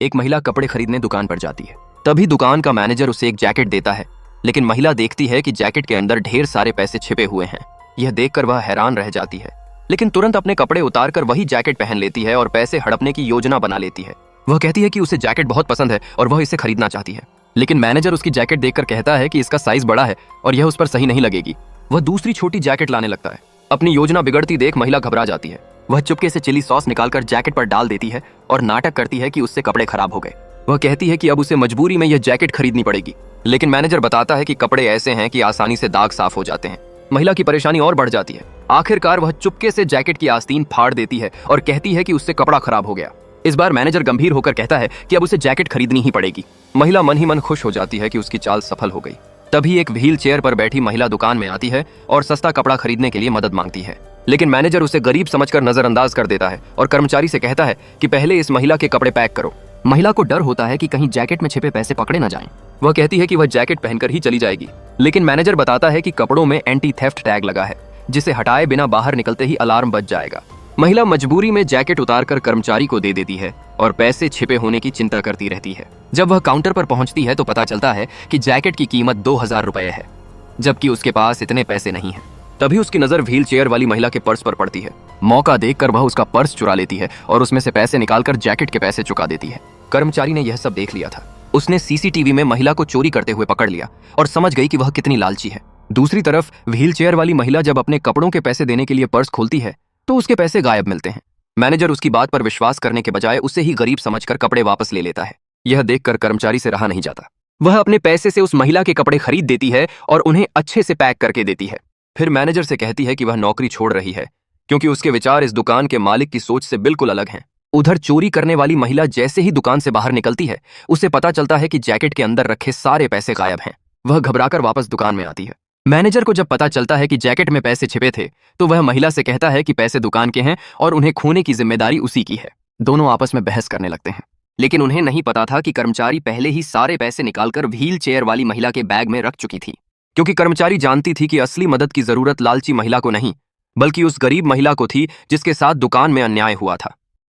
एक महिला कपड़े खरीदने दुकान पर जाती है। तभी दुकान का मैनेजर उसे एक जैकेट देता है, लेकिन महिला देखती है कि जैकेट के अंदर ढेर सारे पैसे छिपे हुए हैं। यह देखकर वह हैरान रह जाती है, लेकिन तुरंत अपने कपड़े उतारकर वही जैकेट पहन लेती है और पैसे हड़पने की योजना बना लेती है। वह कहती है कि उसे जैकेट बहुत पसंद है और वह इसे खरीदना चाहती है, लेकिन मैनेजर उसकी जैकेट देखकर कहता है कि इसका साइज बड़ा है और यह उस पर सही नहीं लगेगी। वह दूसरी छोटी जैकेट लाने लगता है। अपनी योजना बिगड़ती देख महिला घबरा जाती है। वह चुपके से चिली सॉस निकालकर जैकेट पर डाल देती है और नाटक करती है कि उससे कपड़े खराब हो गए। वह कहती है कि अब उसे मजबूरी में यह जैकेट खरीदनी पड़ेगी, लेकिन मैनेजर बताता है कि कपड़े ऐसे हैं कि आसानी से दाग साफ हो जाते हैं। महिला की परेशानी और बढ़ जाती है। आखिरकार वह चुपके से जैकेट की आस्तीन फाड़ देती है और कहती है कि उससे कपड़ा खराब हो गया। इस बार मैनेजर गंभीर होकर कहता है कि अब उसे जैकेट खरीदनी ही पड़ेगी। महिला मन ही मन खुश हो जाती है कि उसकी चाल सफल हो गई। तभी एक व्हील चेयर पर बैठी महिला दुकान में आती है और सस्ता कपड़ा खरीदने के लिए मदद मांगती है, लेकिन मैनेजर उसे गरीब समझकर नजरअंदाज कर देता है और कर्मचारी से कहता है कि पहले इस महिला के कपड़े पैक करो। महिला को डर होता है कि कहीं जैकेट में छिपे पैसे पकड़े न जाएं। वह कहती है कि वह जैकेट पहनकर ही चली जाएगी, लेकिन मैनेजर बताता है कि कपड़ों में एंटी थेफ्ट टैग लगा है, जिसे हटाए बिना बाहर निकलते ही अलार्म बज जाएगा। महिला मजबूरी में जैकेट उतारकर कर्मचारी को दे देती है और पैसे छिपे होने की चिंता करती रहती है। जब वह काउंटर पर पहुंचती है तो पता चलता है कि जैकेट की कीमत 2000 रुपए है, जबकि उसके पास इतने पैसे नहीं हैं। तभी उसकी नजर व्हील चेयर वाली महिला के पर्स पर पड़ती है। मौका देखकर वह उसका पर्स चुरा लेती है और उसमें से पैसे निकालकर जैकेट के पैसे चुका देती है। कर्मचारी ने यह सब देख लिया था। उसने सीसीटीवी में महिला को चोरी करते हुए पकड़ लिया और समझ गई कि वह कितनी लालची है। दूसरी तरफ व्हील चेयर वाली महिला जब अपने कपड़ों के पैसे देने के लिए पर्स खोलती है तो उसके पैसे गायब मिलते हैं। मैनेजर उसकी बात पर विश्वास करने के बजाय उसे ही गरीब समझकर कपड़े वापस ले लेता है। यह देखकर कर्मचारी से रहा नहीं जाता। वह अपने पैसे से उस महिला के कपड़े खरीद देती है और उन्हें अच्छे से पैक करके देती है। फिर मैनेजर से कहती है कि वह नौकरी छोड़ रही है, क्योंकि उसके विचार इस दुकान के मालिक की सोच से बिल्कुल अलग हैं। उधर चोरी करने वाली महिला जैसे ही दुकान से बाहर निकलती है, उसे पता चलता है कि जैकेट के अंदर रखे सारे पैसे गायब हैं। वह घबराकर वापस दुकान में आती है। मैनेजर को जब पता चलता है कि जैकेट में पैसे छिपे थे, तो वह महिला से कहता है कि पैसे दुकान के हैं और उन्हें खोने की जिम्मेदारी उसी की है। दोनों आपस में बहस करने लगते हैं, लेकिन उन्हें नहीं पता था कि कर्मचारी पहले ही सारे पैसे निकालकर व्हील चेयर वाली महिला के बैग में रख चुकी थी, क्योंकि कर्मचारी जानती थी कि असली मदद की जरूरत लालची महिला को नहीं, बल्कि उस गरीब महिला को थी जिसके साथ दुकान में अन्याय हुआ था।